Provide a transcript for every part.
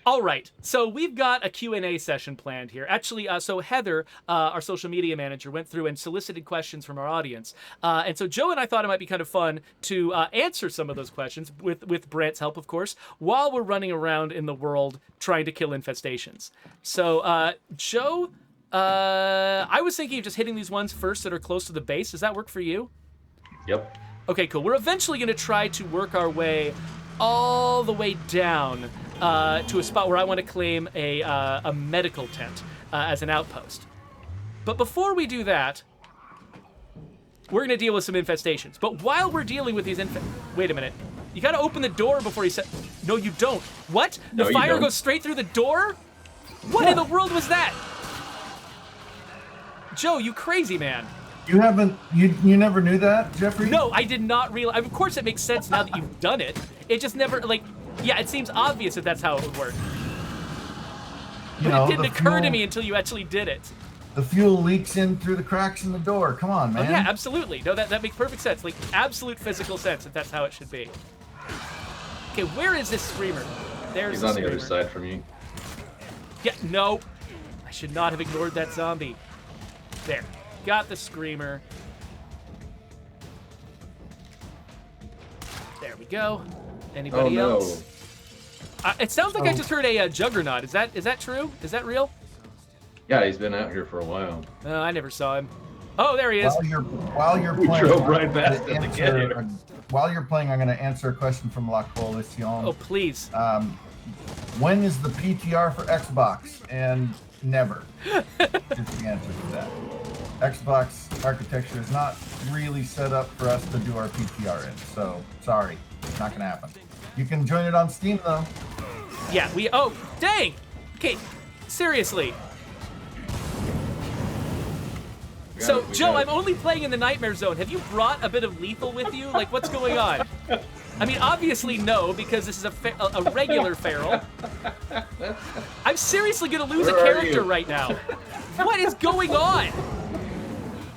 All right, so we've got a Q&A session planned here. Actually, so Heather, our social media manager, went through and solicited questions from our audience. And so Joe and I thought it might be kind of fun to answer some of those questions, with Brant's help, of course, while we're running around in the world trying to kill infestations. So, Joe, I was thinking of just hitting these ones first that are close to the base. Does that work for you? Yep. Okay, cool. We're eventually going to try to work our way all the way down to a spot where I want to claim a medical tent as an outpost. But before we do that, we're going to deal with some infestations. But while we're dealing with these wait a minute. You got to open the door before you set... No, you don't. What? The No, fire goes straight through the door? What in the world was that? Joe, you crazy man. You haven't, you never knew that, Geoffrey? No, I did not realize. Of course it makes sense now that you've done it. It just never, like, yeah, it seems obvious that that's how it would work. But it didn't occur to me until you actually did it. The fuel leaks in through the cracks in the door. Come on, man. Oh, yeah, absolutely. No, that makes perfect sense. Like, absolute physical sense that that's how it should be. Okay, where is this screamer? There's He's the on the screamer. other side from you. Yeah, no. I should not have ignored that zombie. There. Got the screamer. There we go. Anybody else? It sounds like I just heard a juggernaut. Is that true? Is that real? Yeah, he's been out here for a while. Oh, I never saw him. Oh, there he is. While you're We playing, drove right past him to get here. while you're playing, I'm going to answer a question from La Coalition. Oh, please. When is the PTR for Xbox? And never. Just the answer to that. Xbox architecture is not really set up for us to do our PTR in, so sorry, not gonna happen. You can join it on Steam though. Yeah, oh, dang! Okay, seriously. So, Joe, I'm only playing in the Nightmare Zone. Have you brought a bit of lethal with you? Like, what's going on? I mean, obviously no, because this is a regular feral. I'm seriously gonna lose a character right now. What is going on?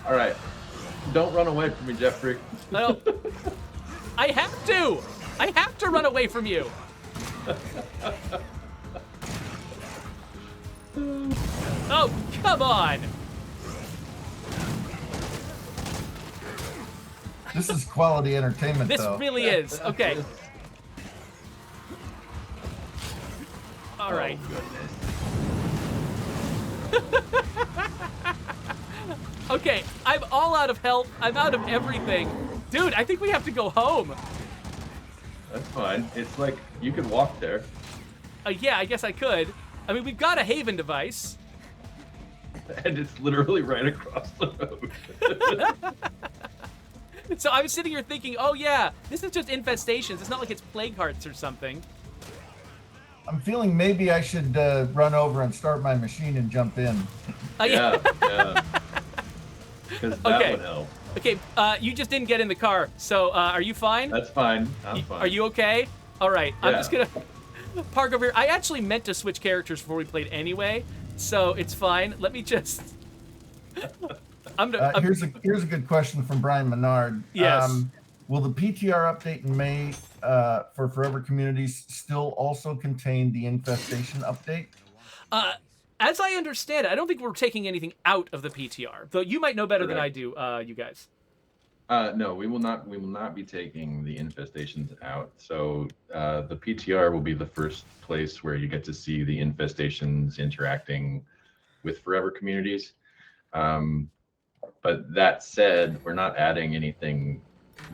All right. Don't run away from me, Geoffrey. No. I have to! I have to run away from you! Oh, come on! This is quality entertainment This though. really is. Okay. All right. Okay, I'm all out of health. I'm out of everything. Dude, I think we have to go home. That's fine. It's like, you could walk there. Yeah, I guess I could. I mean, we've got a haven device. And it's literally right across the road. So I was sitting here thinking, oh yeah, this is just infestations. It's not like it's plague hearts or something. I'm feeling maybe I should run over and start my machine and jump in. Yeah. Because that would help. Okay, you just didn't get in the car, so are you fine? That's fine. I'm fine. Are you okay? All right, I'm Yeah. just gonna park over here. I actually meant to switch characters before we played anyway, so it's fine. Let me just... Here's a good question from Brian Menard. Yes. Will the PTR update in May for Forever Communities still also contain the infestation update? As I understand it, I don't think we're taking anything out of the PTR, though you might know better than I Correct. do, you guys. No, we will not. We will not be taking the infestations out. So the PTR will be the first place where you get to see the infestations interacting with Forever Communities. But that said, we're not adding anything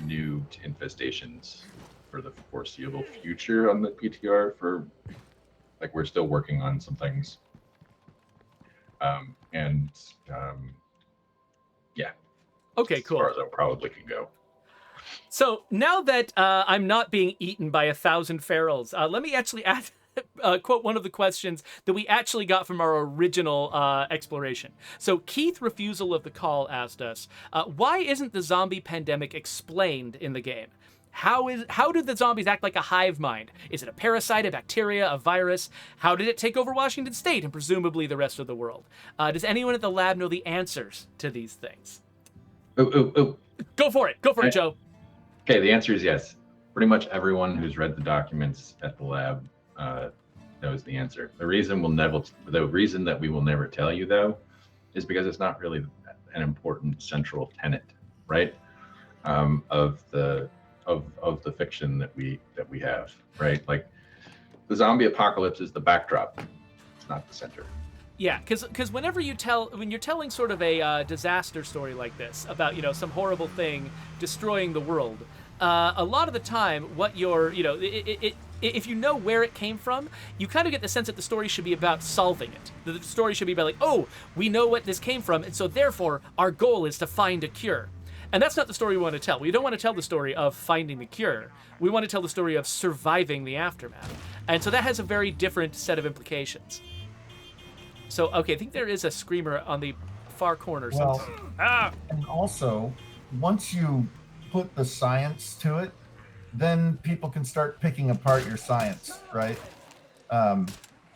new to infestations for the foreseeable future on the PTR. We're still working on some things. Yeah. Okay, cool. As far as I probably can go. So now that I'm not being eaten by 1,000 ferals, let me actually quote one of the questions that we actually got from our original exploration. So Keith Refusal of the Call asked us, why isn't the zombie pandemic explained in the game? How do the zombies act like a hive mind? Is it a parasite, a bacteria, a virus? How did it take over Washington State and presumably the rest of the world? Does anyone at the lab know the answers to these things? Oh. Go for it, Joe. Okay, the answer is yes. Pretty much everyone who's read the documents at the lab knows the answer. The reason that we will never tell you though, is because it's not really an important central tenet, right? Of the fiction that we have, right? Like the zombie apocalypse is the backdrop, it's not the center. Yeah, because when you're telling sort of a disaster story like this about some horrible thing destroying the world, a lot of the time what you're if you know where it came from, you kind of get the sense that the story should be about solving it. The story should be about like, oh, we know what this came from, and so therefore our goal is to find a cure. And that's not the story we want to tell. We don't want to tell the story of finding the cure. We want to tell the story of surviving the aftermath. And so that has a very different set of implications. So, okay, I think there is a screamer on the far corner. Well, and also, once you put the science to it, then people can start picking apart your science, right?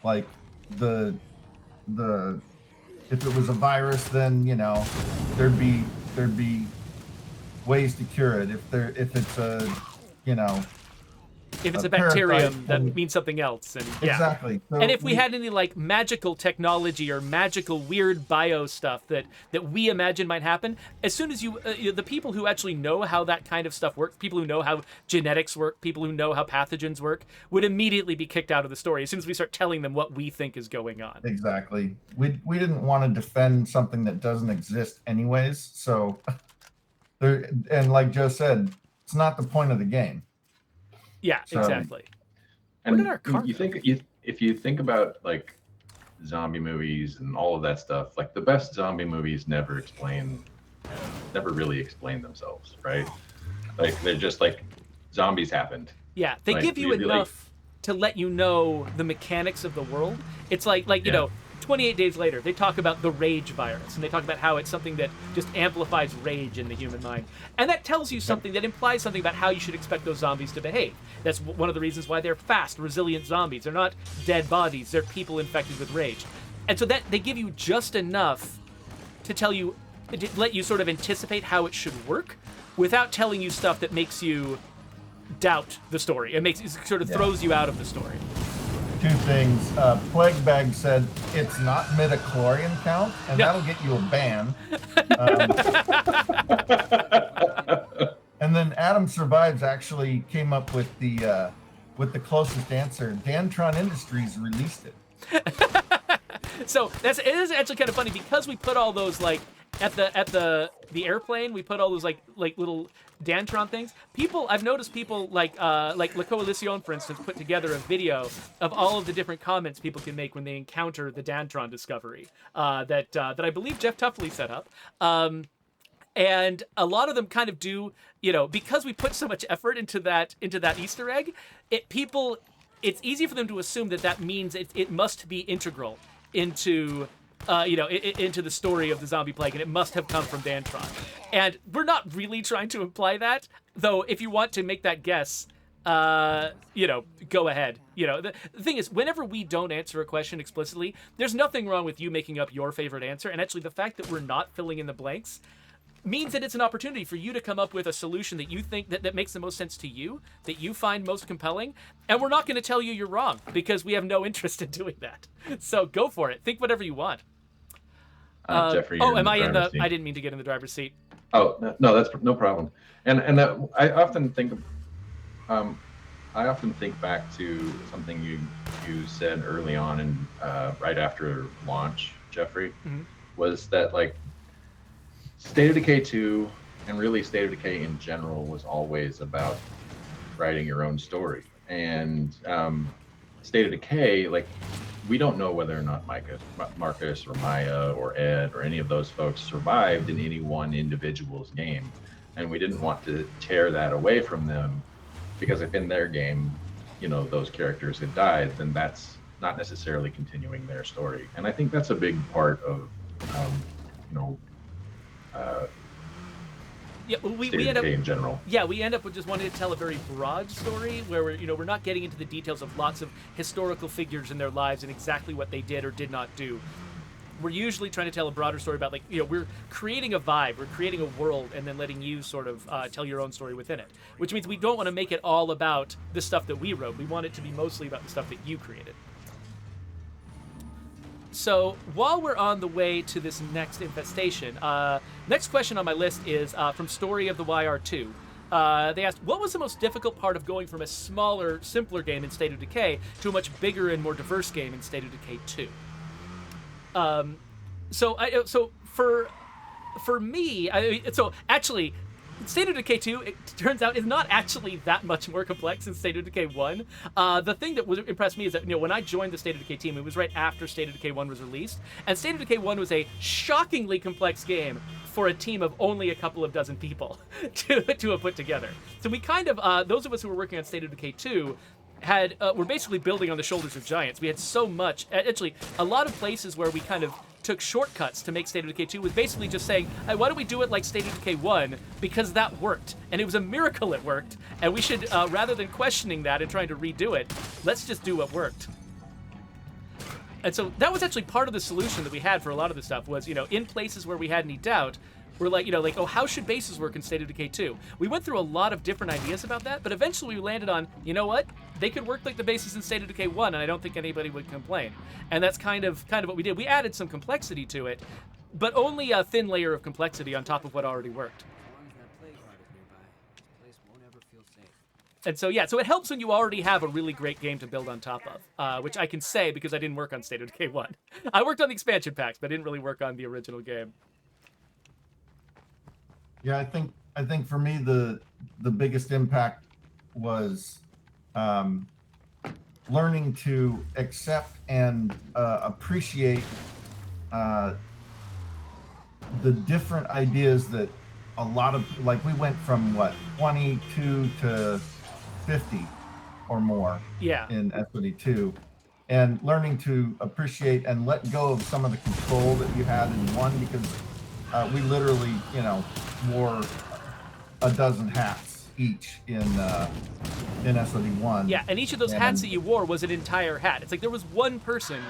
Like the if it was a virus, then there'd be ways to cure it. If it's a if it's a bacterium, parasite, that means something else. And yeah. Exactly. So and if we had any like magical technology or magical weird bio stuff that we imagine might happen, as soon as the people who actually know how that kind of stuff works, people who know how genetics work, people who know how pathogens work, would immediately be kicked out of the story as soon as we start telling them what we think is going on. Exactly. We didn't want to defend something that doesn't exist anyways. So and like Joe said, it's not the point of the game. Yeah, So, exactly. And Look at our car. if you think about like zombie movies and all of that stuff, like the best zombie movies never really explain themselves, right? Like they're just like zombies happened. Yeah, they Like, give you enough to let you know the mechanics of the world. It's like 28 days later, they talk about the rage virus, and they talk about how it's something that just amplifies rage in the human mind. And that tells you something, that implies something about how you should expect those zombies to behave. That's one of the reasons why they're fast, resilient zombies. They're not dead bodies, they're people infected with rage. And so that they give you just enough to let you sort of anticipate how it should work, without telling you stuff that makes you doubt the story. It sort of throws you out of the story. Two things. Plague Bag said it's not midichlorian count, and that'll get you a ban. And then Adam Survives actually came up with the closest answer. Dantron Industries released it. So it is actually kind of funny because we put all those like at the airplane, we put all those like little Dantron things. I've noticed people like La Coalición, for instance, put together a video of all of the different comments people can make when they encounter the Dantron discovery that I believe Jeff Tuffley set up. And a lot of them kind of do, because we put so much effort into that Easter egg, it's easy for them to assume that means it must be integral into into the story of the zombie plague, and it must have come from Dantron. And we're not really trying to imply that, though. If you want to make that guess, go ahead. The thing is, whenever we don't answer a question explicitly, there's nothing wrong with you making up your favorite answer. And actually, the fact that we're not filling in the blanks means that it's an opportunity for you to come up with a solution that you think that makes the most sense to you, that you find most compelling. And we're not going to tell you you're wrong, because we have no interest in doing that. So go for it. Think whatever you want. Geoffrey, am I in the? I didn't mean to get in the driver's seat. Oh no, that's no problem. And I often think back to something you said early on and right after launch, Geoffrey, was that like State of Decay 2 and really State of Decay in general was always about writing your own story. And State of Decay, like, we don't know whether or not Marcus or Maya or Ed or any of those folks survived in any one individual's game. And we didn't want to tear that away from them, because if in their game, those characters had died, then that's not necessarily continuing their story. And I think that's a big part of, we end up in general. Yeah, we end up with just wanting to tell a very broad story where we're not getting into the details of lots of historical figures in their lives and exactly what they did or did not do. We're usually trying to tell a broader story about, we're creating a vibe, we're creating a world, and then letting you sort of tell your own story within it. Which means we don't want to make it all about the stuff that we wrote. We want it to be mostly about the stuff that you created. So while we're on the way to this next infestation, next question on my list is from Story of the YR2. They asked, what was the most difficult part of going from a smaller, simpler game in State of Decay to a much bigger and more diverse game in State of Decay 2? So for me, actually, State of Decay 2, it turns out, is not actually that much more complex than State of Decay 1. The thing that impressed me is that, when I joined the State of Decay team, it was right after State of Decay 1 was released, and State of Decay 1 was a shockingly complex game for a team of only a couple of dozen people to have put together. So we kind of, those of us who were working on State of Decay 2, we're basically building on the shoulders of giants. We had so much, actually, a lot of places where we kind of took shortcuts to make State of Decay 2 was basically just saying, hey, why don't we do it like State of Decay 1, because that worked. And it was a miracle it worked, and we should, rather than questioning that and trying to redo it, let's just do what worked. And so that was actually part of the solution that we had for a lot of the stuff was, in places where we had any doubt, we're like, oh, how should bases work in State of Decay 2? We went through a lot of different ideas about that, but eventually we landed on, you know what? They could work like the bases in State of Decay 1, and I don't think anybody would complain. And that's kind of what we did. We added some complexity to it, but only a thin layer of complexity on top of what already worked. And so, so it helps when you already have a really great game to build on top of, which I can say because I didn't work on State of Decay 1. I worked on the expansion packs, but I didn't really work on the original game. Yeah, I think for me the biggest impact was learning to accept and appreciate the different ideas that a lot of, like, we went from 22 to 50 or more in SOD2, and learning to appreciate and let go of some of the control that you had in one, because we literally, wore a dozen hats each in SOD1. Yeah, and each of those hats that you wore was an entire hat. It's like there was one person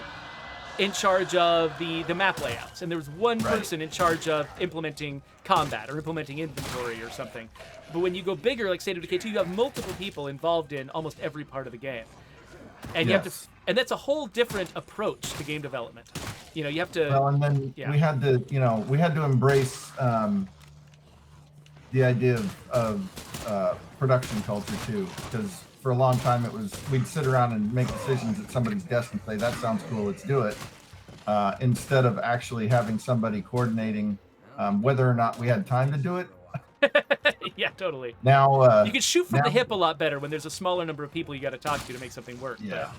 in charge of the map layouts, and there was one person in charge of implementing combat or implementing inventory or something. But when you go bigger, like State of Decay 2, you have multiple people involved in almost every part of the game. And you have to, and that's a whole different approach to game development. You have to. Well, and then we had to embrace the idea of production culture too, because for a long time we'd sit around and make decisions at somebody's desk and say, that sounds cool, let's do it, instead of actually having somebody coordinating whether or not we had time to do it. Yeah, totally. Now you can shoot from the hip a lot better when there's a smaller number of people you got to talk to make something work. Yeah.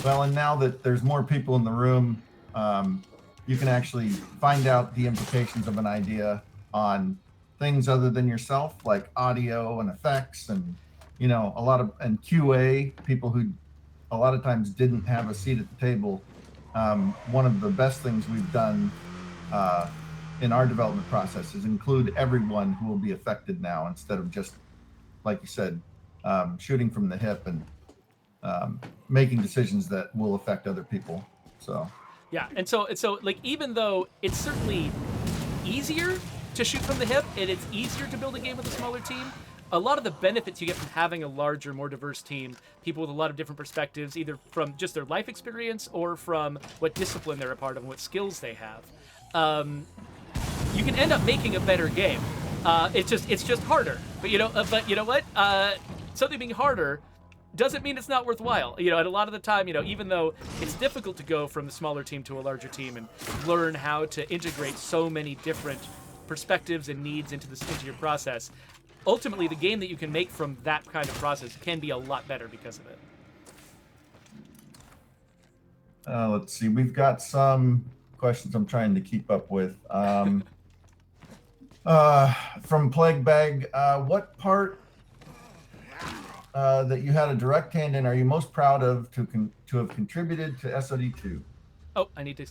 Well, and now that there's more people in the room, you can actually find out the implications of an idea on things other than yourself, like audio and effects, and a lot of QA people who a lot of times didn't have a seat at the table. One of the best things we've done in our development process is include everyone who will be affected now, instead of just, like you said, shooting from the hip and making decisions that will affect other people. So yeah, and so like, even though it's certainly easier to shoot from the hip and it's easier to build a game with a smaller team, a lot of the benefits you get from having a larger, more diverse team, people with a lot of different perspectives, either from just their life experience or from what discipline they're a part of and what skills they have, you can end up making a better game. It's just harder. But you know what? Something being harder doesn't mean it's not worthwhile. And a lot of the time, even though it's difficult to go from the smaller team to a larger team and learn how to integrate so many different perspectives and needs into your process, ultimately the game that you can make from that kind of process can be a lot better because of it. Let's see, we've got some questions I'm trying to keep up with. From Plague Bag, what part that you had a direct hand in are you most proud of to have contributed to SOD2? Oh, I need to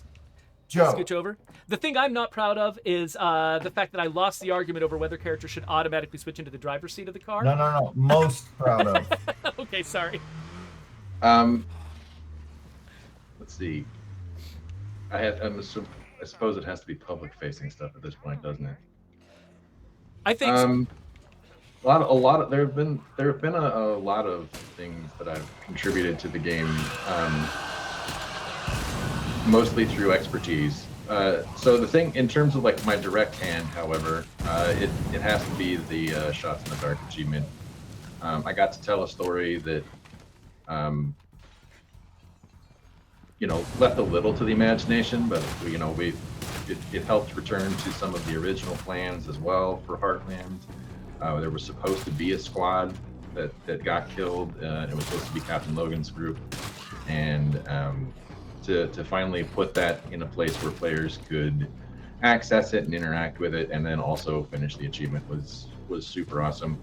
Joe. Scooch over. The thing I'm not proud of is the fact that I lost the argument over whether characters should automatically switch into the driver's seat of the car. No. Most proud of. Okay, sorry. Let's see. I suppose it has to be public-facing stuff at this point, doesn't it? I think so. There have been a lot of things that I've contributed to the game. mostly through expertise. So the thing, in terms of like my direct hand, however, it has to be the Shots in the Dark achievement. I got to tell a story that, left a little to the imagination, but it helped return to some of the original plans as well for Heartland. There was supposed to be a squad that got killed. It was supposed to be Captain Logan's group, and to finally put that in a place where players could access it and interact with it, and then also finish the achievement was super awesome.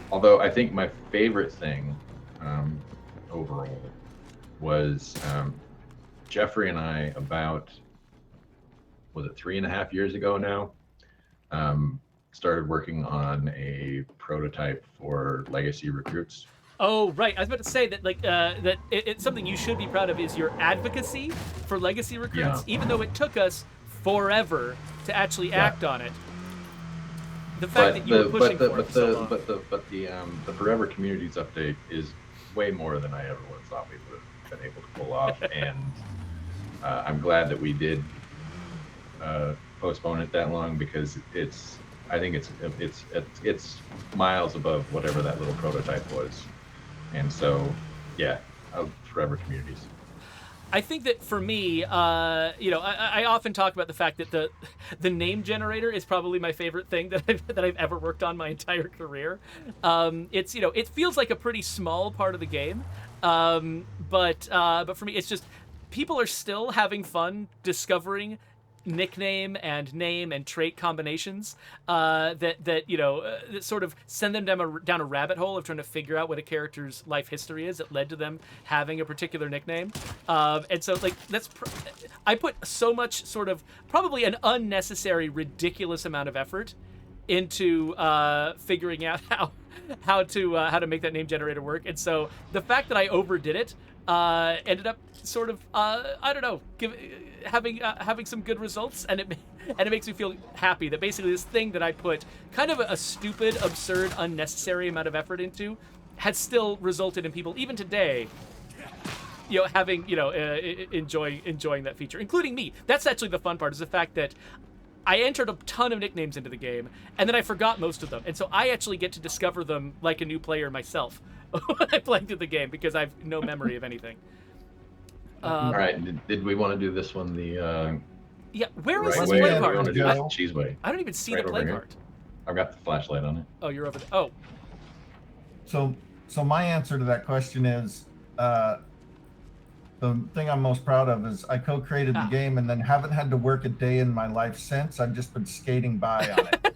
Although I think my favorite thing overall was Geoffrey and I, about, was it 3.5 years ago now, started working on a prototype for Legacy Recruits. Oh, right. I was about to say that, like, it's something you should be proud of is your advocacy for Legacy Recruits, even though it took us forever to actually act on it. The fact that you were pushing for it so long. But the Forever Communities update is way more than I ever would have thought we would have been able to pull off, and I'm glad that we did postpone it that long, because I think it's miles above whatever that little prototype was. And so, yeah, Forever Communities. I think that for me, I often talk about the fact that the name generator is probably my favorite thing that I've ever worked on my entire career. It feels like a pretty small part of the game, but for me, it's just people are still having fun discovering nickname and name and trait combinations that sort of send them down a rabbit hole of trying to figure out what a character's life history is that led to them having a particular nickname. And so, like, I put so much sort of probably an unnecessary, ridiculous amount of effort into figuring out how to make that name generator work. And so the fact that I overdid it ended up sort of having some good results, and it makes me feel happy that basically this thing that I put kind of a stupid, absurd, unnecessary amount of effort into has still resulted in people even today having enjoying that feature, including me. That's actually the fun part, is the fact that I entered a ton of nicknames into the game, and then I forgot most of them, and so I actually get to discover them like a new player myself when I play through the game, because I have no memory of anything. All right, did we want to do this one where is right this way, play or do we want card? to do this cheese way? I don't even see Right the play over here. card. I've got the flashlight on it. Oh, you're over there. Oh, So my answer to that question is, the thing I'm most proud of is I co-created the game and then haven't had to work a day in my life since. I've just been skating by on it.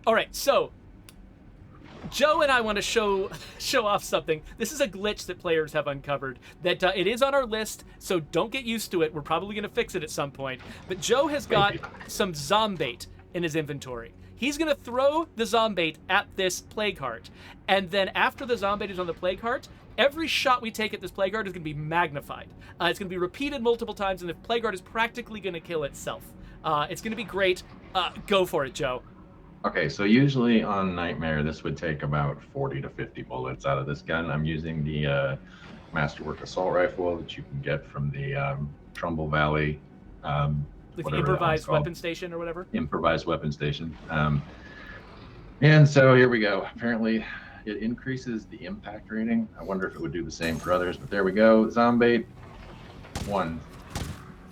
All right, so Joe and I want to show off something. This is a glitch that players have uncovered that it is on our list, so don't get used to it. We're probably going to fix it at some point. But Joe has got some zombait in his inventory. He's going to throw the zombait at this plague heart, and then after the zombait is on the plague heart, every shot we take at this plague heart is going to be magnified. It's going to be repeated multiple times, and the plague heart is practically going to kill itself. It's going to be great. Go for it, Joe. Okay, so usually on Nightmare, this would take about 40 to 50 bullets out of this gun. I'm using the Masterwork Assault Rifle that you can get from the Trumbull Valley. Like the improvised weapon station or whatever? Improvised weapon station. And so here we go. Apparently, it increases the impact rating. I wonder if it would do the same for others, but there we go. Zombait 1.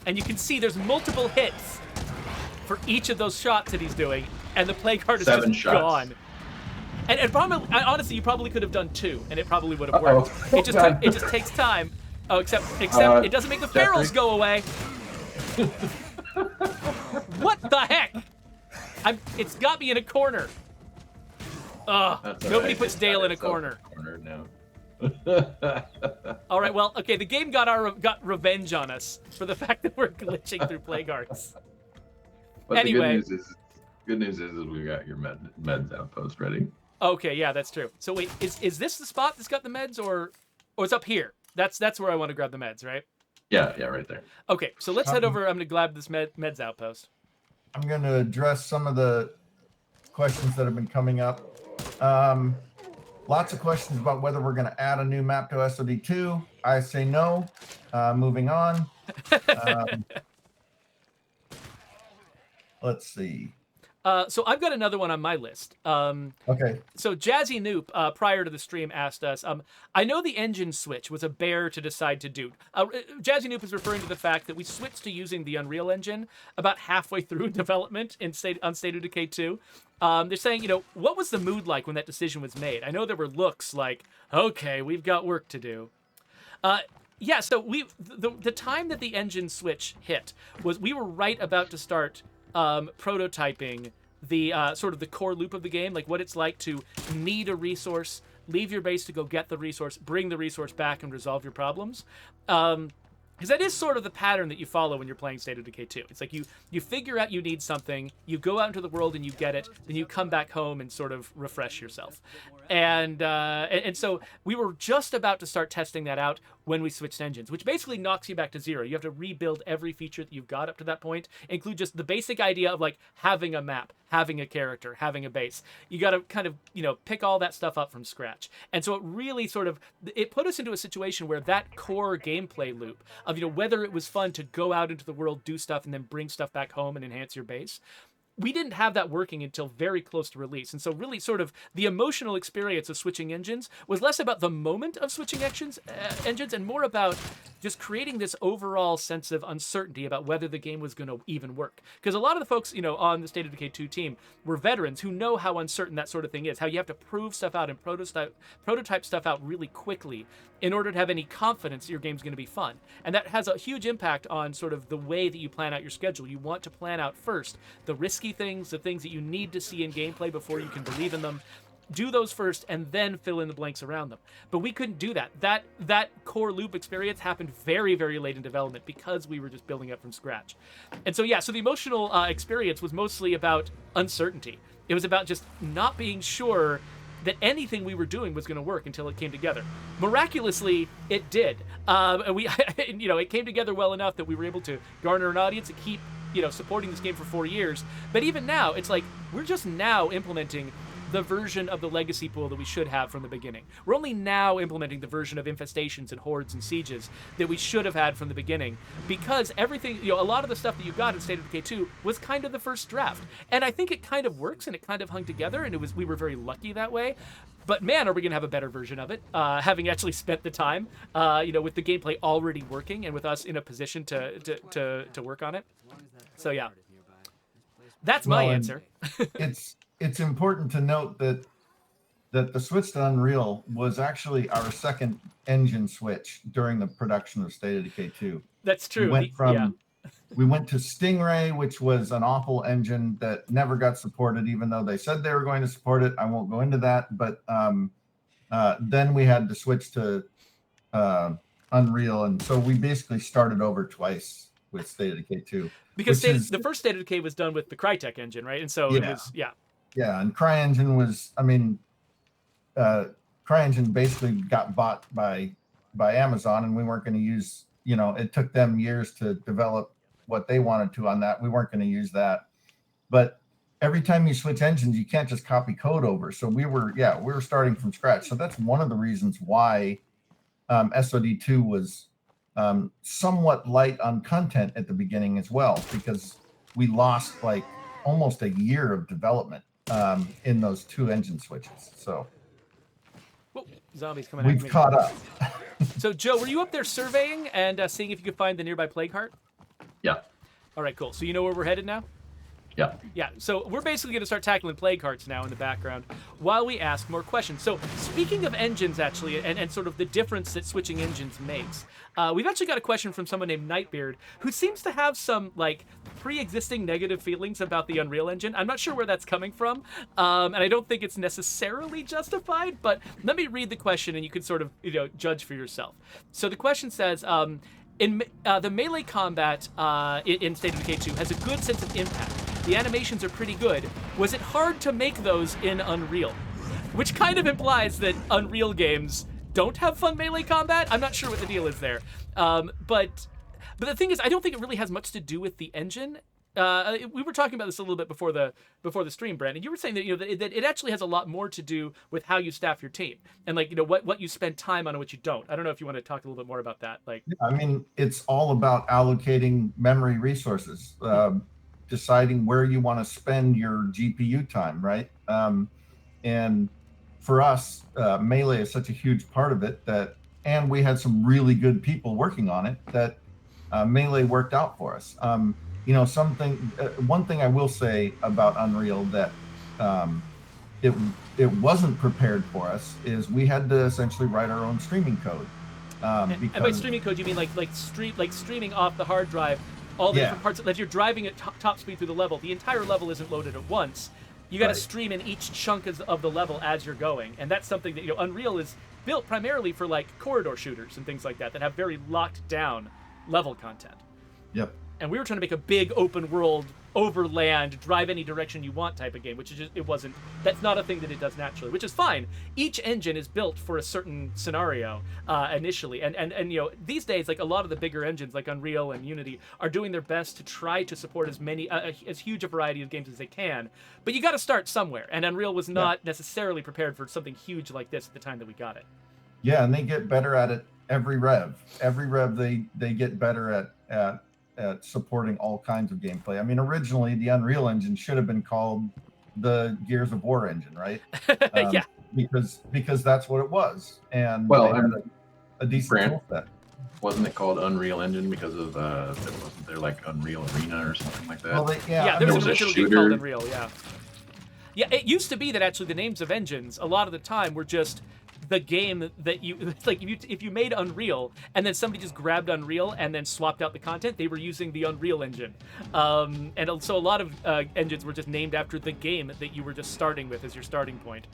And you can see there's multiple hits for each of those shots that he's doing, and the plague heart is 7 just shots. gone. And probably, honestly, you probably could have done 2, and it probably would have worked. It just takes time. Oh, except it doesn't make the ferals go away. What the heck? It's got me in a corner. Nobody puts Dale in a corner. No. All right, well, okay, the game got revenge on us for the fact that we're glitching through plague hearts. But Anyway. the good news is we got your meds outpost ready. Okay, yeah, that's true. So wait, is this the spot that's got the meds, or it's up here? That's where I want to grab the meds, right? Yeah, right there. Okay, so let's head over. I'm gonna grab this meds outpost. I'm going to address some of the questions that have been coming up. Lots of questions about whether we're going to add a new map to SOD2. I say no. Moving on. Let's see. So I've got another one on my list. Okay. So Jazzy Noop, prior to the stream, asked us, I know the engine switch was a bear to decide to do. Jazzy Noop is referring to the fact that we switched to using the Unreal Engine about halfway through development on State of Decay 2. They're saying, what was the mood like when that decision was made? I know there were looks like, okay, we've got work to do. Yeah, so the time that the engine switch hit was we were right about to start prototyping the sort of the core loop of the game, like what it's like to need a resource, leave your base to go get the resource, bring the resource back, and resolve your problems. Because that is sort of the pattern that you follow when you're playing State of Decay 2. It's like you figure out you need something, you go out into the world and you get it, then you come back home and sort of refresh yourself. And so we were just about to start testing that out when we switched engines, which basically knocks you back to zero. You have to rebuild every feature that you've got up to that point, include just the basic idea of like having a map, having a character, having a base. You got to kind of, pick all that stuff up from scratch. And so it really it put us into a situation where that core gameplay loop of, whether it was fun to go out into the world, do stuff, and then bring stuff back home and enhance your base, we didn't have that working until very close to release. And so really sort of the emotional experience of switching engines was less about the moment of switching engines and more about just creating this overall sense of uncertainty about whether the game was going to even work. Because a lot of the folks, on the State of Decay 2 team were veterans who know how uncertain that sort of thing is, how you have to prove stuff out and prototype stuff out really quickly in order to have any confidence that your game's going to be fun. And that has a huge impact on sort of the way that you plan out your schedule. You want to plan out first the risky things, the things that you need to see in gameplay before you can believe in them. Do those first and then fill in the blanks around them. But we couldn't do that. That core loop experience happened very, very late in development because we were just building up from scratch. And so, so the emotional experience was mostly about uncertainty. It was about just not being sure that anything we were doing was going to work until it came together. Miraculously, it did. And it came together well enough that we were able to garner an audience and keep, supporting this game for 4 years. But even now, it's like we're just now implementing the version of the legacy pool that we should have from the beginning. We're only now implementing the version of infestations and hordes and sieges that we should have had from the beginning, because everything, a lot of the stuff that you got in State of Decay 2 was kind of the first draft. And I think it kind of works and it kind of hung together, and we were very lucky that way. But man, are we going to have a better version of it, having actually spent the time, with the gameplay already working and with us in a position to work on it. So yeah, that's my answer. It's important to note that the switch to Unreal was actually our second engine switch during the production of State of Decay 2. That's true. We went to Stingray, which was an awful engine that never got supported, even though they said they were going to support it. I won't go into that, but then we had to switch to Unreal, and so we basically started over twice with State of Decay 2. Because the first State of Decay was done with the Crytek engine, right? And so it was, Yeah, and CryEngine was, CryEngine basically got bought by Amazon, and we weren't going to use, it took them years to develop what they wanted to on that. We weren't going to use that. But every time you switch engines, you can't just copy code over. So we were starting from scratch. So that's one of the reasons why SOD2 was somewhat light on content at the beginning as well, because we lost like almost a year of development in those two engine switches. So zombies coming. We've caught up. So Joe, were you up there surveying and seeing if you could find the nearby plague heart? Yeah. All right, cool. So you know where we're headed now? Yeah. Yeah, so we're basically going to start tackling plague hearts now in the background while we ask more questions. So speaking of engines, actually, and sort of the difference that switching engines makes, we've actually got a question from someone named Nightbeard, who seems to have some, pre-existing negative feelings about the Unreal Engine. I'm not sure where that's coming from, and I don't think it's necessarily justified, but let me read the question and you can sort of, judge for yourself. So the question says, in the melee combat in State of Decay 2 has a good sense of impact. The animations are pretty good. Was it hard to make those in Unreal? Which kind of implies that Unreal games don't have fun melee combat. I'm not sure what the deal is there. But the thing is, I don't think it really has much to do with the engine we were talking about this a little bit before the stream, Brant, and you were saying that that it actually has a lot more to do with how you staff your team and like what you spend time on and what you don't. I don't know if you want to talk a little bit more about that. Like, I mean, it's all about allocating memory resources, deciding where you want to spend your GPU time, right? And for us, Melee is such a huge part of it and we had some really good people working on it that Melee worked out for us. One thing I will say about Unreal that it wasn't prepared for us is we had to essentially write our own streaming code. And by streaming code, you mean like streaming off the hard drive all the different parts. If you're driving at top speed through the level, the entire level isn't loaded at once. You got to stream in each chunk of the level as you're going, and that's something that Unreal is built primarily for like corridor shooters and things like that have very locked down level content. Yep. And we were trying to make a big open world, overland, drive any direction you want type of game, which is just, that's not a thing that it does naturally, which is fine. Each engine is built for a certain scenario initially. And these days, like a lot of the bigger engines like Unreal and Unity are doing their best to try to support as huge a variety of games as they can. But you got to start somewhere. And Unreal was not necessarily prepared for something huge like this at the time that we got it. Yeah, and they get better at it every rev. Every rev they get better at supporting all kinds of gameplay. I mean, originally the Unreal Engine should have been called the Gears of War engine, right? Yeah. Because that's what it was. And a decent tool set. Wasn't it called Unreal Engine because of wasn't there like Unreal Arena or something like that? Well, there was an original game called Unreal. Yeah. It used to be that actually the names of engines a lot of the time were just the game that you like. If you made Unreal and then somebody just grabbed Unreal and then swapped out the content, they were using the Unreal Engine. And so a lot of engines were just named after the game that you were just starting with as your starting point.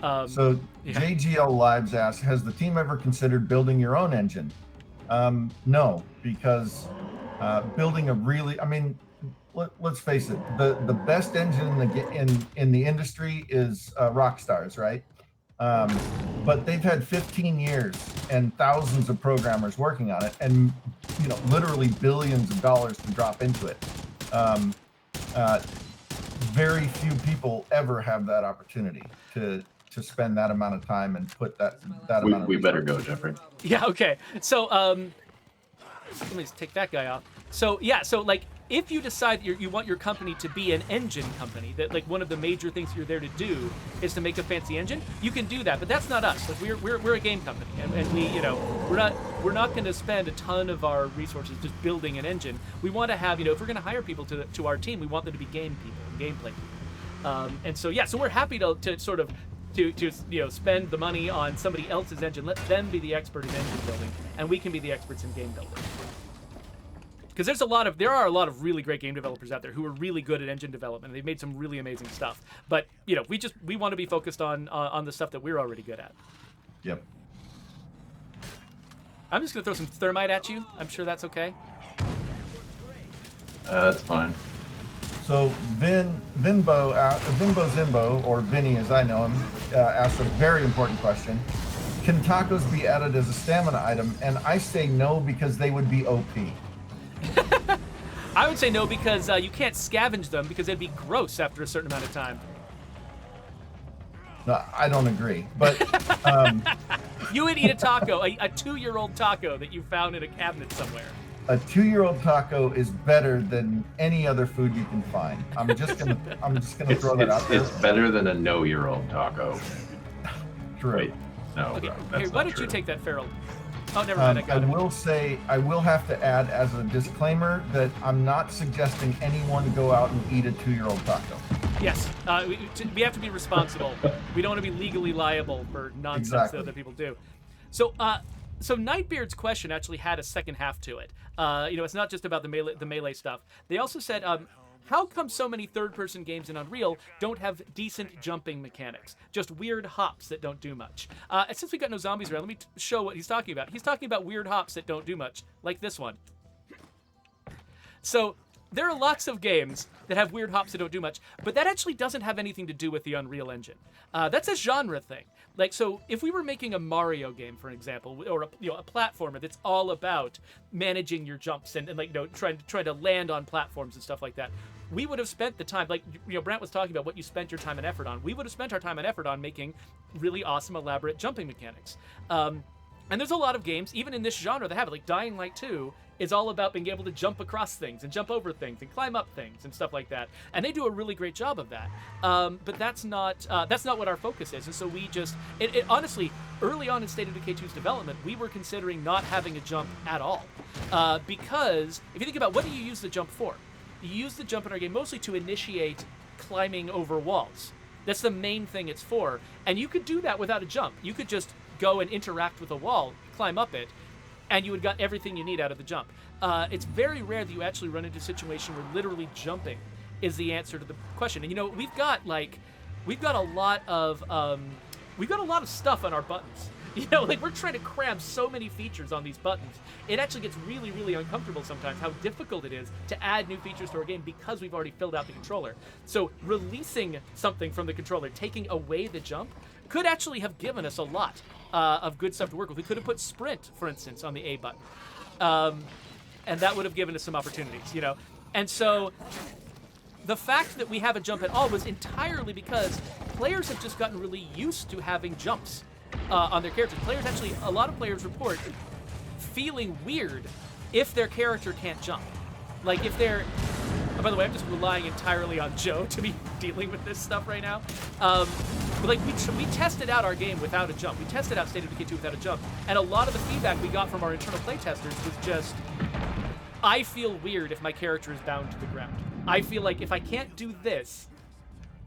JGL Lives asks, has the team ever considered building your own engine? No, because building let's face it, the best engine in the industry is Rockstar's, right? But they've had 15 years and thousands of programmers working on it, and literally billions of dollars to drop into it. Very few people ever have that opportunity to spend that amount of time and put that amount of. We better go, Geoffrey. Yeah. Okay. So let me just take that guy off. So like if you decide you want your company to be an engine company, that like one of the major things you're there to do is to make a fancy engine, you can do that. But that's not us. Like we're a game company, and we we're not going to spend a ton of our resources just building an engine. We want to have if we're going to hire people to our team, we want them to be game people, gameplay people. And so we're happy to sort of to spend the money on somebody else's engine. Let them be the expert in engine building, and we can be the experts in game building. Because there are a lot of really great game developers out there who are really good at engine development. They've made some really amazing stuff. But we want to be focused on the stuff that we're already good at. Yep. I'm just gonna throw some thermite at you. I'm sure that's okay. That's fine. So Vinbo Zimbo, or Vinny as I know him, asked a very important question. Can tacos be added as a stamina item? And I say no, because they would be OP. I would say no, because you can't scavenge them, because they'd be gross after a certain amount of time. No, I don't agree. But you would eat a taco, a 2-year-old taco that you found in a cabinet somewhere. A 2-year-old taco is better than any other food you can find. I'm just gonna throw that out there. It's better than a no-year-old taco. True. Wait, no. Okay, that's why not don't true. you take that feral? Oh, never mind. I will have to add as a disclaimer that I'm not suggesting anyone go out and eat a 2-year-old taco. Yes, we have to be responsible. We don't want to be legally liable for nonsense that people do. So Nightbeard's question actually had a second half to it. It's not just about the melee stuff. They also said, how come so many third-person games in Unreal don't have decent jumping mechanics? Just weird hops that don't do much. Since we got no zombies around, let me show what he's talking about. He's talking about weird hops that don't do much, like this one. So there are lots of games that have weird hops that don't do much, but that actually doesn't have anything to do with the Unreal Engine. That's a genre thing. Like, so if we were making a Mario game, for example, or a platformer that's all about managing your jumps and like, trying to land on platforms and stuff like that, we would have spent the time, like, Brant was talking about what you spent your time and effort on. We would have spent our time and effort on making really awesome, elaborate jumping mechanics. And there's a lot of games, even in this genre, that have it. Like Dying Light 2 is all about being able to jump across things and jump over things and climb up things and stuff like that. And they do a really great job of that. But that's not what our focus is. And so we just, honestly, early on in State of Decay 2's development, we were considering not having a jump at all. Because if you think about what do you use the jump for? You use the jump in our game mostly to initiate climbing over walls. That's the main thing it's for. And you could do that without a jump. You could just go and interact with a wall, climb up it, and you would got everything you need out of the jump. It's very rare that you actually run into a situation where literally jumping is the answer to the question. And we've got a lot of stuff on our buttons. Like we're trying to cram so many features on these buttons. It actually gets really, really uncomfortable sometimes how difficult it is to add new features to our game because we've already filled out the controller. So releasing something from the controller, taking away the jump, could actually have given us a lot of good stuff to work with. We could have put sprint, for instance, on the A button. And that would have given us some opportunities, And so the fact that we have a jump at all was entirely because players have just gotten really used to having jumps on their characters. A lot of players report feeling weird if their character can't jump. Like if they're... Oh, by the way, I'm just relying entirely on Joe to be dealing with this stuff right now. But like we tested out our game without a jump. We tested out State of Decay 2 without a jump. And a lot of the feedback we got from our internal playtesters was just, I feel weird if my character is bound to the ground. I feel like if I can't do this,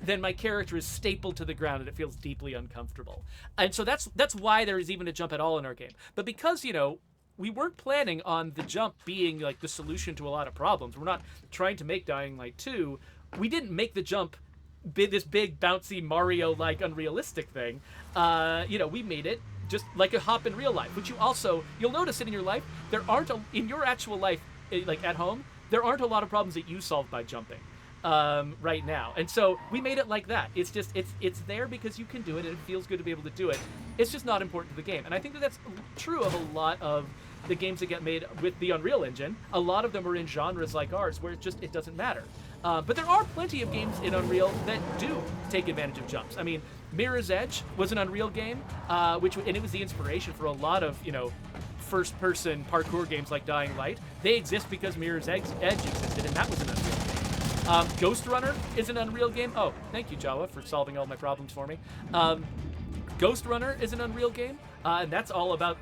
then my character is stapled to the ground and it feels deeply uncomfortable. And so that's why there is even a jump at all in our game. But because, we weren't planning on the jump being like the solution to a lot of problems. We're not trying to make Dying Light 2. We didn't make the jump this big, bouncy, Mario-like, unrealistic thing. We made it just like a hop in real life, which you'll notice it in your life. In your actual life, like at home, there aren't a lot of problems that you solve by jumping. Right now, and so we made it like that. It's just it's there because you can do it and it feels good to be able to do it. It's just not important to the game, and I think that's true of a lot of the games that get made with the Unreal Engine. A lot of them are in genres like ours where it doesn't matter. But there are plenty of games in Unreal that do take advantage of jumps. I mean, Mirror's Edge was an Unreal game, and it was the inspiration for a lot of first-person parkour games like Dying Light. They exist because Mirror's Edge existed, and that was an Unreal game. Ghost Runner is an Unreal game. Oh, thank you, Jawa, for solving all my problems for me. Ghost Runner is an Unreal game, and that's all about,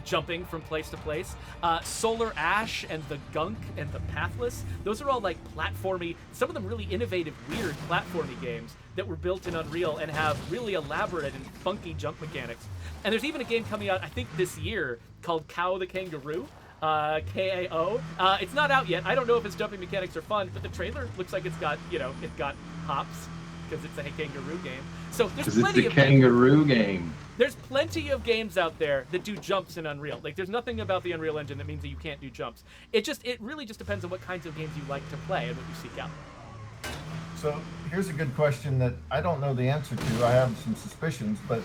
jumping from place to place. Solar Ash and the Gunk and the Pathless, those are all like platformy, some of them really innovative, weird platformy games that were built in Unreal and have really elaborate and funky jump mechanics. And there's even a game coming out, I think this year, called Cow the Kangaroo. KAO. It's not out yet. I don't know if its jumping mechanics are fun, but the trailer looks like it's got hops because it's a kangaroo game. So there's plenty of kangaroo game. There's plenty of games out there that do jumps in Unreal. Like there's nothing about the Unreal Engine that means that you can't do jumps. It really just depends on what kinds of games you like to play and what you seek out. So here's a good question that I don't know the answer to. I have some suspicions, but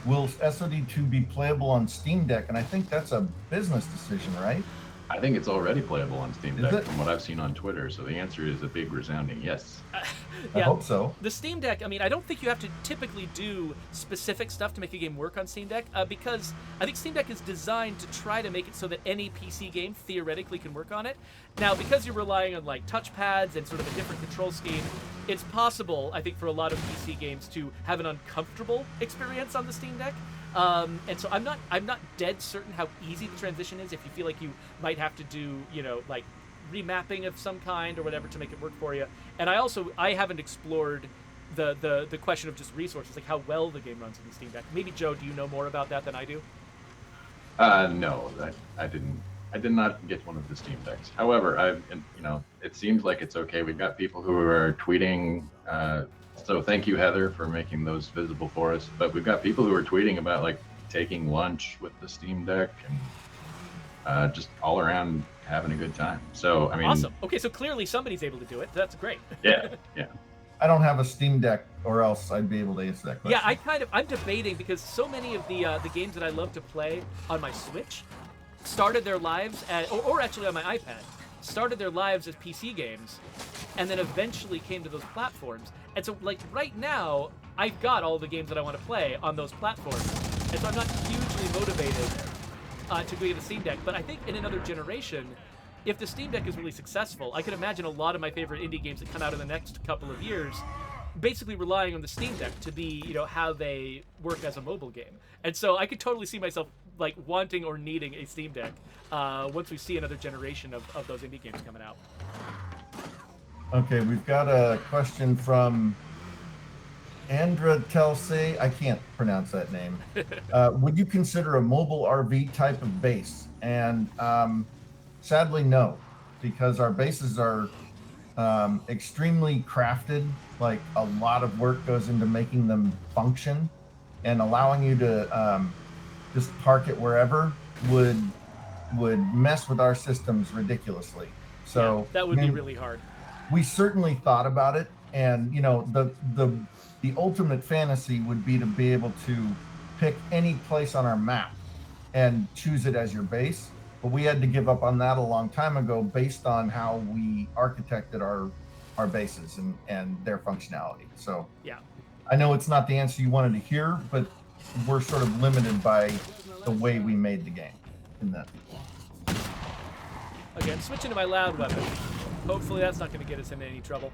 will SOD2 be playable on Steam Deck? And I think that's a business decision, right? I think it's already playable on Steam Is Deck it? from what I've seen on Twitter. So the answer is a big resounding yes. I hope so. The Steam Deck, I mean, I don't think you have to typically do specific stuff to make a game work on Steam Deck, because I think Steam Deck is designed to try to make it so that any PC game theoretically can work on it. Now, because you're relying on like touchpads and sort of a different control scheme, it's possible, I think, for a lot of PC games to have an uncomfortable experience on the Steam Deck. And so I'm not dead certain how easy the transition is if you feel like you might have to do, like remapping of some kind or whatever to make it work for you. And I haven't explored the question of just resources, like how well the game runs on the Steam Deck. Maybe Joe, do you know more about that than I do? No, I didn't. I did not get one of the Steam Decks. However, it seems like it's okay. We've got people who are tweeting. So thank you, Heather, for making those visible for us. But we've got people who are tweeting about like taking lunch with the Steam Deck, and just all around having a good time. So I mean, Awesome. Okay, so clearly somebody's able to do it. That's great. yeah. I don't have a Steam Deck, or else I'd be able to answer that question. Yeah, I'm debating because so many of the games that I love to play on my Switch started their lives or actually on my iPad, started their lives as PC games, and then eventually came to those platforms. And so, like, right now, I've got all the games that I want to play on those platforms, and so I'm not hugely motivated to go get a Steam Deck. But I think in another generation, if the Steam Deck is really successful, I can imagine a lot of my favorite indie games that come out in the next couple of years basically relying on the Steam Deck to be, how they work as a mobile game. And so I could totally see myself like wanting or needing a Steam Deck once we see another generation of those indie games coming out. Okay, we've got a question from Andra Telsey. I can't pronounce that name. Would you consider a mobile RV type of base? And sadly, no, because our bases are extremely crafted. Like, a lot of work goes into making them function, and allowing you to just park it wherever would mess with our systems ridiculously. So yeah, that would be really hard. We certainly thought about it, and the ultimate fantasy would be to be able to pick any place on our map and choose it as your base. But we had to give up on that a long time ago based on how we architected our bases and their functionality. So yeah, I know it's not the answer you wanted to hear, but we're sort of limited by the way we made the game in that. Again, switching to my loud weapon. Hopefully that's not going to get us into any trouble.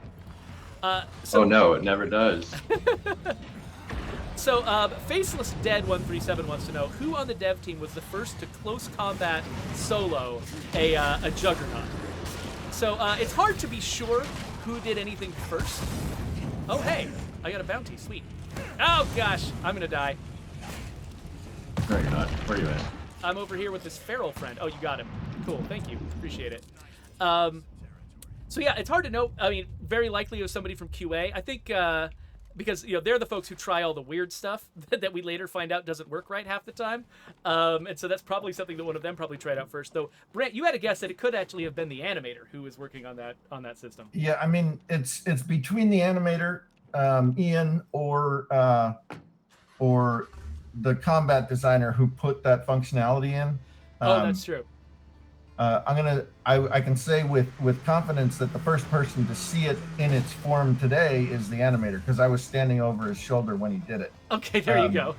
Oh no, it never does. So, Faceless Dead 137 wants to know who on the dev team was the first to close combat solo a Juggernaut. So it's hard to be sure who did anything first. Oh hey, I got a bounty, sweet. Oh gosh, I'm gonna die. No, you're not. Where are you at? I'm over here with this feral friend. Oh, you got him. Cool, thank you, appreciate it. So yeah, it's hard to know. I mean, very likely it was somebody from QA. I think because they're the folks who try all the weird stuff that we later find out doesn't work right half the time, and so that's probably something that one of them probably tried out first. Though, Brant, you had a guess that it could actually have been the animator who was working on that system. Yeah, I mean it's between the animator, Ian, or the combat designer who put that functionality in. Oh, that's true. I can say with confidence that the first person to see it in its form today is the animator, because I was standing over his shoulder when he did it. Okay, there you go.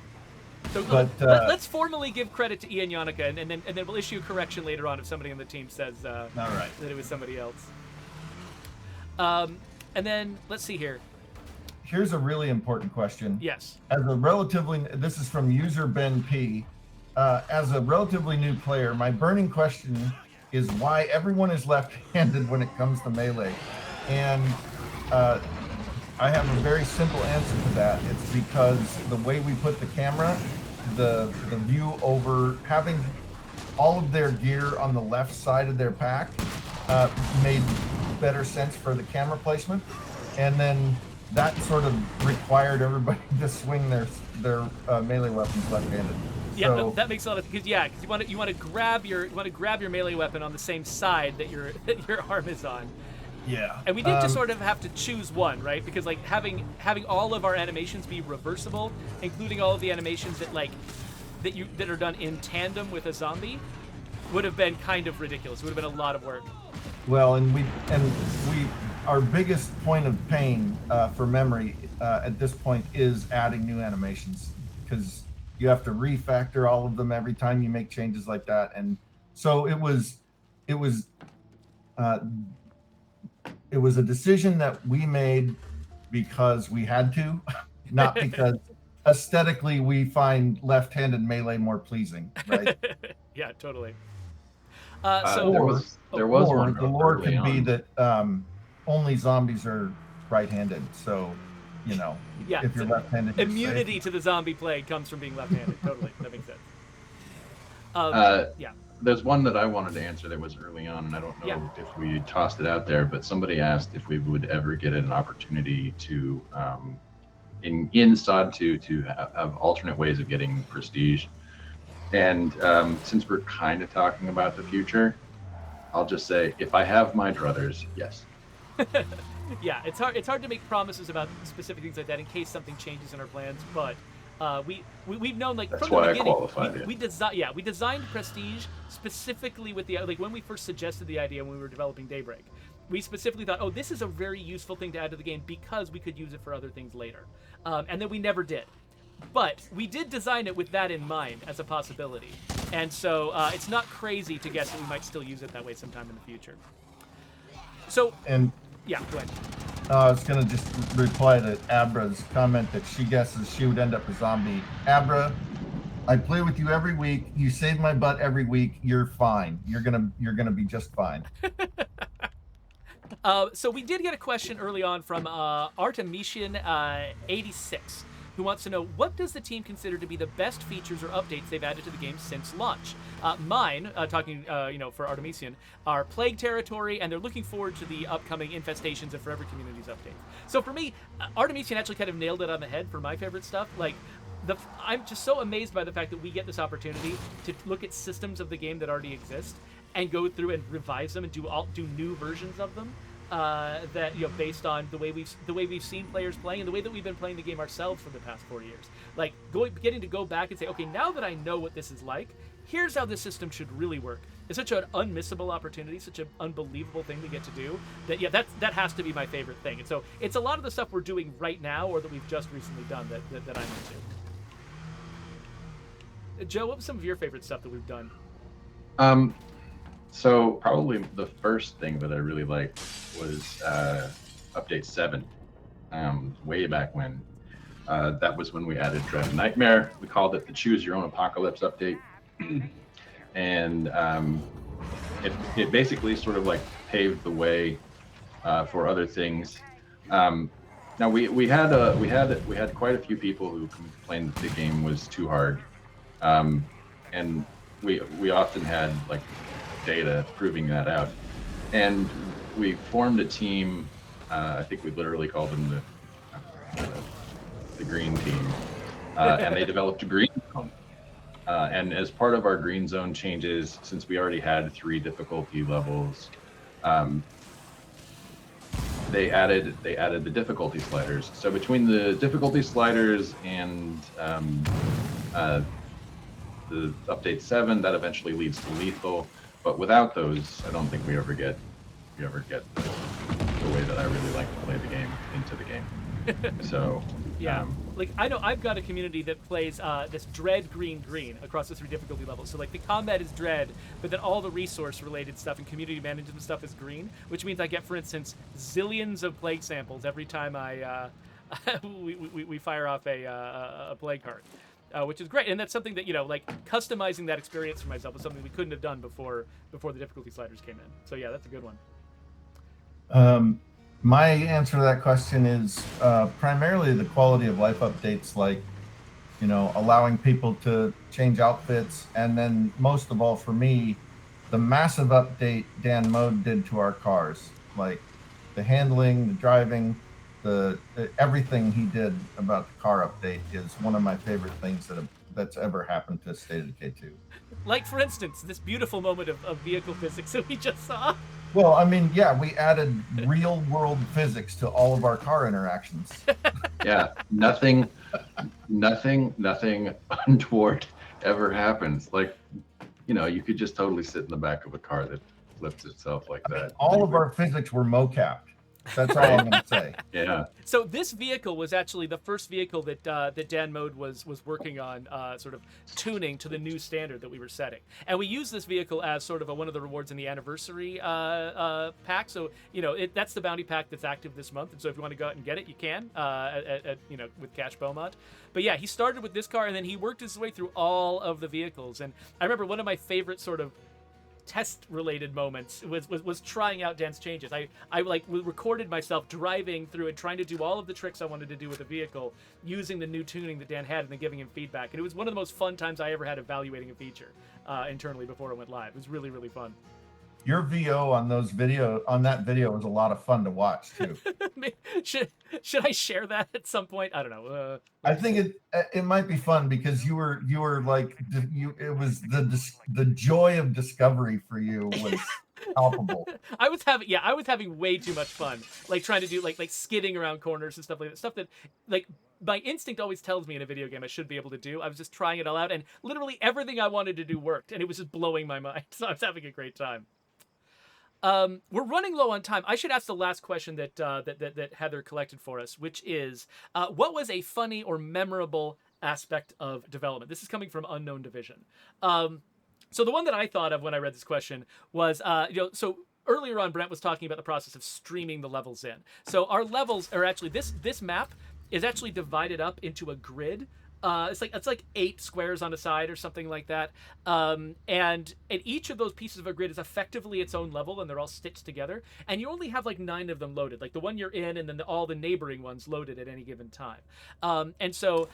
So let's formally give credit to Ian Yannicka, and then we'll issue a correction later on if somebody on the team says all right, that it was somebody else. And then let's see here. Here's a really important question. Yes. This is from user Ben P. As a relatively new player, my burning question is why everyone is left-handed when it comes to melee. And I have a very simple answer to that. It's because the way we put the camera, the view over, having all of their gear on the left side of their pack made better sense for the camera placement. And then that sort of required everybody to swing their melee weapons left-handed. Yeah, so, that makes a lot of because you want to grab your melee weapon on the same side that your arm is on. Yeah. And we did just sort of have to choose one, right? Because like having all of our animations be reversible, including all of the animations that are done in tandem with a zombie, would have been kind of ridiculous. It would have been a lot of work. Well, and we our biggest point of pain for memory at this point is adding new animations, because you have to refactor all of them every time you make changes like that. And so it was a decision that we made because we had to, not because aesthetically we find left-handed melee more pleasing, right? Yeah, totally. So there was one. The lore could be on. that only zombies are right-handed, so yeah, if you're left-handed, immunity to the zombie plague comes from being left-handed. Totally, that makes sense. Yeah. There's one that I wanted to answer that was early on, and I don't know if we tossed it out there, but somebody asked if we would ever get an opportunity to, in SOD 2, to have alternate ways of getting prestige. And since we're kind of talking about the future, I'll just say, if I have my druthers, yes. Yeah, it's hard to make promises about specific things like that in case something changes in our plans. But we've known, like, That's from the why I beginning, qualified it. we designed Prestige specifically with the, like, when we first suggested the idea when we were developing Daybreak. We specifically thought, oh, this is a very useful thing to add to the game because we could use it for other things later, and then we never did. But we did design it with that in mind as a possibility, and so it's not crazy to guess that we might still use it that way sometime in the future. So, And yeah, go ahead. I was going to just reply to Abra's comment that she guesses she would end up a zombie. Abra, I play with you every week. You save my butt every week. You're fine. You're gonna be just fine. So we did get a question early on from Artemisian86, who wants to know, what does the team consider to be the best features or updates they've added to the game since launch? Mine, talking for Artemisian, are Plague Territory, and they're looking forward to the upcoming Infestations and Forever Communities updates. So for me, Artemisian actually kind of nailed it on the head for my favorite stuff. Like, I'm just so amazed by the fact that we get this opportunity to look at systems of the game that already exist and go through and revise them and do new versions of them. That, based on the way we've seen players playing and the way that we've been playing the game ourselves for the past 4 years. Like, getting to go back and say, okay, now that I know what this is like, here's how this system should really work. It's such an unmissable opportunity, such an unbelievable thing to get to do. That has to be my favorite thing. And so it's a lot of the stuff we're doing right now or that we've just recently done that I'm into. Joe, what was some of your favorite stuff that we've done? So probably the first thing that I really liked was update 7, way back when. That was when we added Dread and Nightmare. We called it the Choose Your Own Apocalypse update. And it basically sort of like paved the way for other things. Now we had quite a few people who complained that the game was too hard. And we often had like data proving that out, and we formed a team. I think we literally called them the Green Team, and they developed a Green Zone. And as part of our Green Zone changes, since we already had 3 difficulty levels, they added the difficulty sliders. So between the difficulty sliders and the update 7, that eventually leads to lethal. But without those, I don't think we ever get the way that I really like to play the game into the game. So yeah, like, I know I've got a community that plays this Dread Green across the 3 difficulty levels. So like the combat is Dread, but then all the resource related stuff and community management stuff is green, which means I get, for instance, zillions of plague samples every time I we fire off a plague card. Which is great, and that's something that, like, customizing that experience for myself was something we couldn't have done before the difficulty sliders came in. So yeah, that's a good one. My answer to that question is primarily the quality of life updates, like, allowing people to change outfits, and then most of all for me, the massive update Dan Mode did to our cars, like the handling, the driving. Everything he did about the car update is one of my favorite things that's ever happened to State of Decay 2. Like, for instance, this beautiful moment of vehicle physics that we just saw. Well, I mean, yeah, we added real world physics to all of our car interactions. Yeah, nothing untoward ever happens. Like, you could just totally sit in the back of a car that flips itself like that. All of our physics were mocapped. That's all I'm going to say. Yeah. So this vehicle was actually the first vehicle that Dan Mode was working on, sort of tuning to the new standard that we were setting. And we used this vehicle as sort of one of the rewards in the anniversary pack. So, that's the bounty pack that's active this month. And so if you want to go out and get it, you can, with Cash Beaumont. But yeah, he started with this car, and then he worked his way through all of the vehicles. And I remember one of my favorite sort of test-related moments was trying out Dan's changes. I recorded myself driving through and trying to do all of the tricks I wanted to do with the vehicle using the new tuning that Dan had and then giving him feedback. And it was one of the most fun times I ever had evaluating a feature internally before it went live. It was really, really fun. Your VO on that video was a lot of fun to watch too. should I share that at some point? I don't know. I think it might be fun because you were like it was the joy of discovery for you was palpable. I was having way too much fun, like trying to do like skidding around corners and stuff like that. Stuff that like my instinct always tells me in a video game I should be able to do. I was just trying it all out, and literally everything I wanted to do worked, and it was just blowing my mind. So I was having a great time. We're running low on time. I should ask the last question that Heather collected for us, which is, what was a funny or memorable aspect of development? This is coming from Unknown Division. So the one that I thought of when I read this question was, so earlier on, Brant was talking about the process of streaming the levels in. So our levels are actually, this map is actually divided up into a grid. It's like 8 squares on a side or something like that. And each of those pieces of a grid is effectively its own level, and they're all stitched together. And you only have like 9 of them loaded, like the one you're in, and then all the neighboring ones loaded at any given time. And so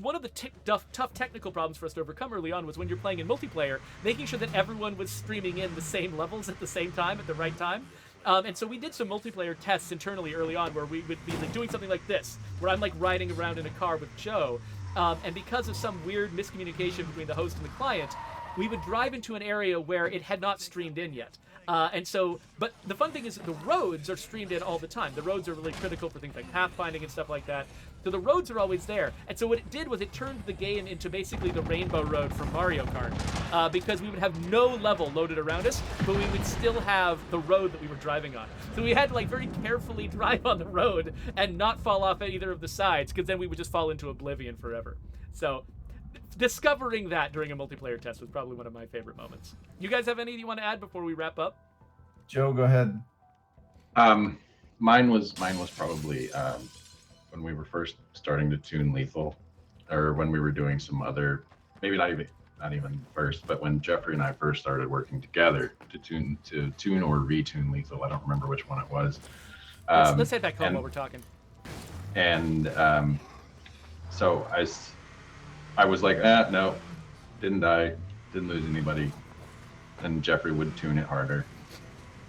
one of the tough technical problems for us to overcome early on was when you're playing in multiplayer, making sure that everyone was streaming in the same levels at the same time at the right time. And so we did some multiplayer tests internally early on where we would be like doing something like this, where I'm like riding around in a car with Joe, and because of some weird miscommunication between the host and the client, we would drive into an area where it had not streamed in yet. But the fun thing is that the roads are streamed in all the time. The roads are really critical for things like pathfinding and stuff like that. So the roads are always there. And so what it did was it turned the game into basically the Rainbow Road from Mario Kart, because we would have no level loaded around us, but we would still have the road that we were driving on. So we had to like very carefully drive on the road and not fall off at either of the sides, because then we would just fall into oblivion forever. So discovering that during a multiplayer test was probably one of my favorite moments. You guys have any you want to add before we wrap up? Joe, go ahead. Mine was probably when we were first starting to tune Lethal, or when we were doing some other, maybe not even first, but when Geoffrey and I first started working together to tune or retune Lethal. I don't remember which one it was. Let's head back home while we're talking. And so I was like, no, didn't die, didn't lose anybody. And Geoffrey would tune it harder.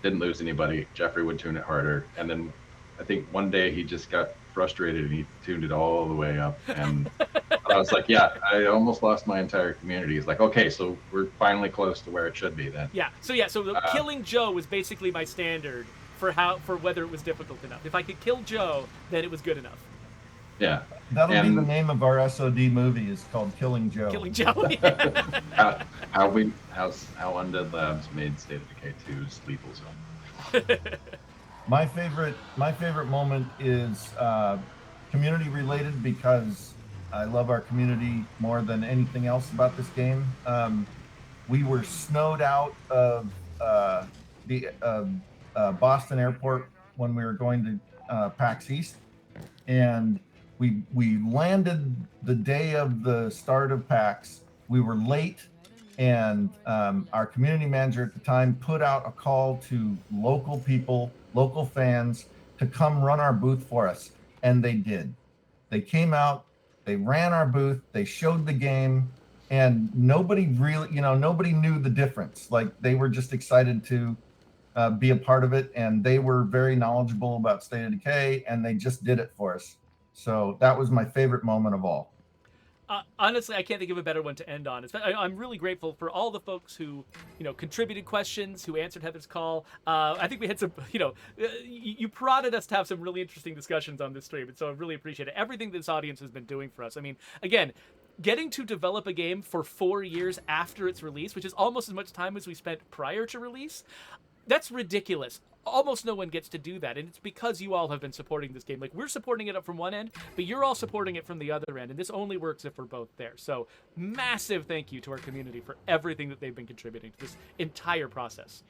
Didn't lose anybody. Geoffrey would tune it harder. And then I think one day he just got frustrated and he tuned it all the way up. And I was like, yeah, I almost lost my entire community. He's like, okay, so we're finally close to where it should be then. So killing Joe was basically my standard for whether it was difficult enough. If I could kill Joe, then it was good enough. Yeah. That'll be the name of our SOD movie, is called Killing Joe. Killing Joe. Yeah. how Undead Labs made State of Decay 2's Lethal Zone. My favorite moment is community related, because I love our community more than anything else about this game. We were snowed out of the Boston airport when we were going to PAX East, and we landed the day of the start of PAX. We were late, and our community manager at the time put out a call to local people, local fans, to come run our booth for us, and they did. They came out, they ran our booth, they showed the game, and nobody knew the difference. Like, they were just excited to be a part of it, and they were very knowledgeable about State of Decay, and they just did it for us. So that was my favorite moment of all. Honestly, I can't think of a better one to end on. I'm really grateful for all the folks who, contributed questions, who answered Heather's call. I think we had some, you prodded us to have some really interesting discussions on this stream, and so I really appreciate it. Everything this audience has been doing for us. I mean, again, getting to develop a game for 4 years after its release, which is almost as much time as we spent prior to release, that's ridiculous. Almost no one gets to do that, and it's because you all have been supporting this game. Like, we're supporting it up from one end, but you're all supporting it from the other end, and this only works if we're both there. So massive thank you to our community for everything that they've been contributing to this entire process.